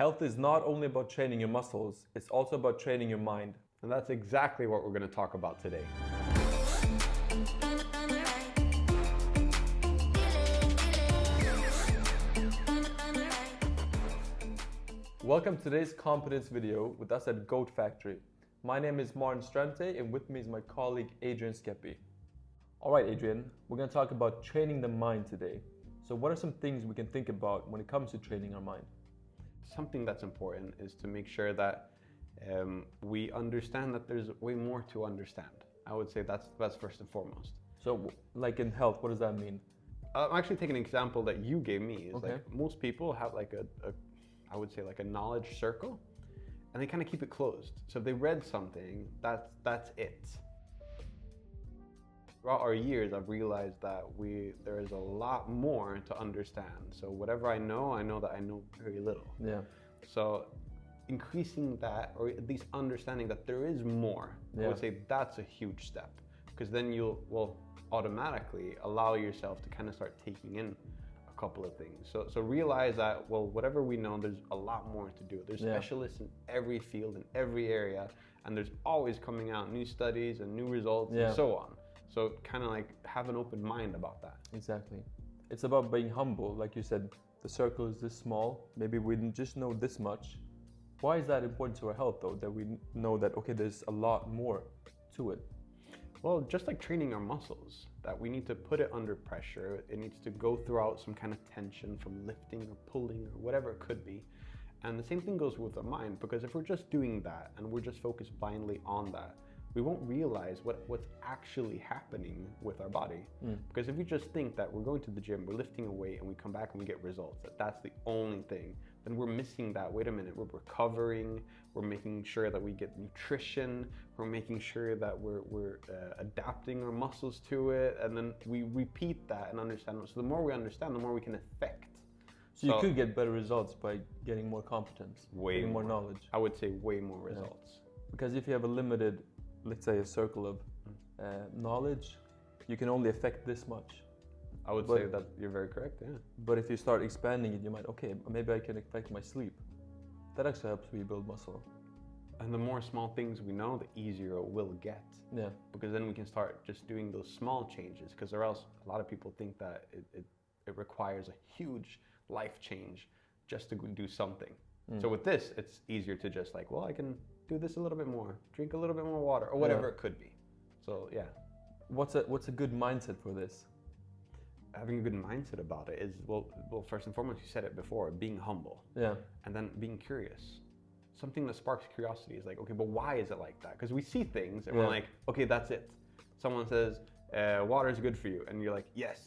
Health is not only about training your muscles, it's also about training your mind. And that's exactly what we're going to talk about today. Welcome to today's competence video with us at Goat Factory. My name is Martin Strante and with me is my colleague Adrian Skeppy. Alright Adrian, we're going to talk about training the mind today. So what are some things we can think about when it comes to training our mind? Something that's important is to make sure that we understand that there's way more to understand. I would say that's first and foremost. So like in health, what does that mean? I'm actually taking an example that you gave me. Is Okay. like most people have like I would say like a knowledge circle, and they kind of keep it closed. So if they read something, that's it. Throughout our years, I've realized that there is a lot more to understand. So whatever I know that I know very little. Yeah. So increasing that, or at least understanding that there is more, I would say that's a huge step, because then you'll automatically allow yourself to kind of start taking in a couple of things. So realize that, well, whatever we know, there's a lot more to do. There's specialists in every field, in every area, and there's always coming out new studies and new results and so on. So kind of like have an open mind about that. Exactly. It's about being humble. Like you said, the circle is this small. Maybe we just know this much. Why is that important to our health though? That we know that, okay, there's a lot more to it. Well, just like training our muscles, that we need to put it under pressure. It needs to go throughout some kind of tension from lifting or pulling or whatever it could be. And the same thing goes with our mind, because if we're just doing that and we're just focused blindly on that, we won't realize what's actually happening with our body. Because if we just think that we're going to the gym, we're lifting a weight, and we come back and we get results, that's the only thing, then we're missing that. Wait a minute, we're recovering, we're making sure that we get nutrition, we're making sure that we're adapting our muscles to it, and then we repeat that and understand. So the more we understand, the more we can affect. So you could get better results by getting more competence, getting more knowledge. I would say way more results. Because if you have a limited, let's say a circle of knowledge, you can only affect this much. I would say that you're very correct, yeah. But if you start expanding it, you might, okay, maybe I can affect my sleep. That actually helps me build muscle. And the more small things we know, the easier it will get. Yeah. Because then we can start just doing those small changes, because or else a lot of people think that it requires a huge life change just to do something. So with this, it's easier to just like, well, I can do this a little bit more, drink a little bit more water, or whatever it could be. So yeah. What's a good mindset for this? Having a good mindset about it is, well, first and foremost, you said it before, being humble. Yeah. And then being curious. Something that sparks curiosity is like, okay, but why is it like that? Because we see things and we're like, okay, that's it. Someone says, water is good for you. And you're like, yes,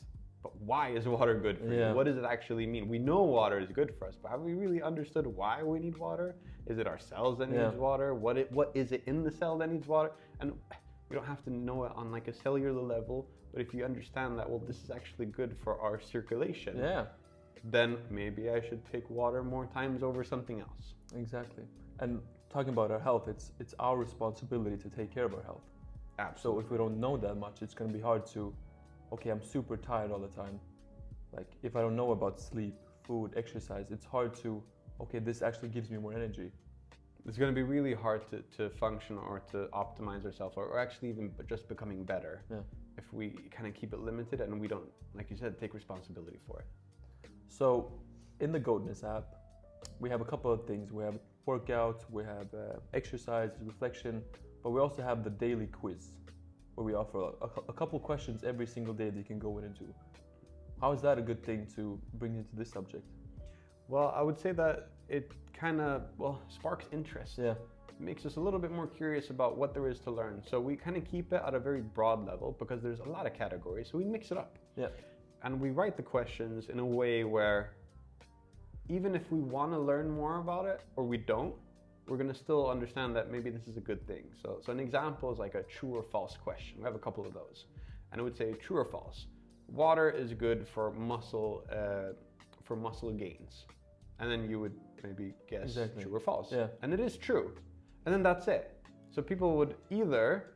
but why is water good for you? What does it actually mean? We know water is good for us, but have we really understood why we need water? Is it our cells that needs water? What is it in the cell that needs water? And we don't have to know it on like a cellular level, but if you understand that, well, this is actually good for our circulation, then maybe I should take water more times over something else. Exactly. And talking about our health, it's our responsibility to take care of our health. Absolutely. So if we don't know that much, it's going to be hard to, okay, I'm super tired all the time. Like if I don't know about sleep, food, exercise, it's hard to, okay, this actually gives me more energy. It's going to be really hard to function or to optimize ourselves, or actually even just becoming better if we kind of keep it limited and we don't, like you said, take responsibility for it. So in the Goatness app, we have a couple of things. We have workouts, we have exercise, reflection, but we also have the daily quiz where we offer a couple questions every single day that you can go into. How is that a good thing to bring into this subject? Well, I would say that it kind of, sparks interest. Yeah. It makes us a little bit more curious about what there is to learn. So we kind of keep it at a very broad level because there's a lot of categories, so we mix it up. Yeah. And we write the questions in a way where even if we want to learn more about it or we don't, we're going to still understand that maybe this is a good thing. So an example is like a true or false question. We have a couple of those. And it would say true or false. Water is good for muscle gains. And then you would maybe guess true or false. Yeah. And it is true. And then that's it. So people would either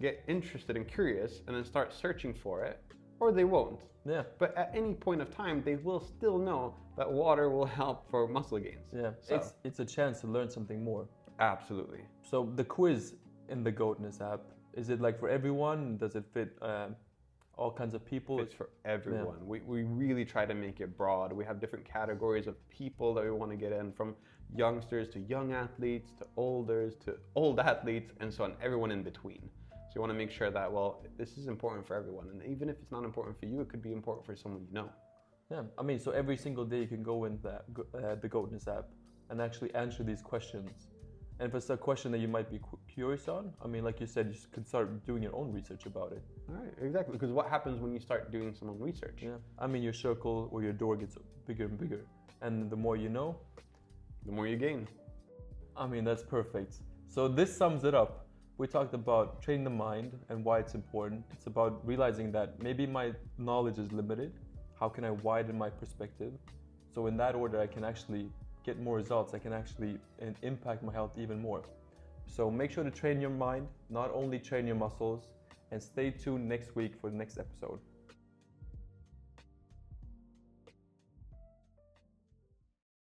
get interested and curious and then start searching for it, or they won't. Yeah. But at any point of time, they will still know that water will help for muscle gains. Yeah, So, it's a chance to learn something more. absolutely. So the quiz in the Goatness app, is it like for everyone? Does it fit all kinds of people? It's for everyone. Yeah. We really try to make it broad. We have different categories of people that we want to get in, from youngsters to young athletes to olders to old athletes, and so on, everyone in between. So you want to make sure that, well, this is important for everyone. And even if it's not important for you, it could be important for someone you know. Yeah, I mean, so every single day you can go in the Goatness app and actually answer these questions. And if it's a question that you might be curious on, I mean, like you said, you can start doing your own research about it. All right, exactly. Because what happens when you start doing some own research? Yeah, I mean, your circle or your door gets bigger and bigger. And the more you know, the more you gain. I mean, that's perfect. So this sums it up. We talked about training the mind and why it's important. It's about realizing that maybe my knowledge is limited. How can I widen my perspective? So in that order, I can actually get more results. I can actually impact my health even more. So make sure to train your mind, not only train your muscles, and stay tuned next week for the next episode.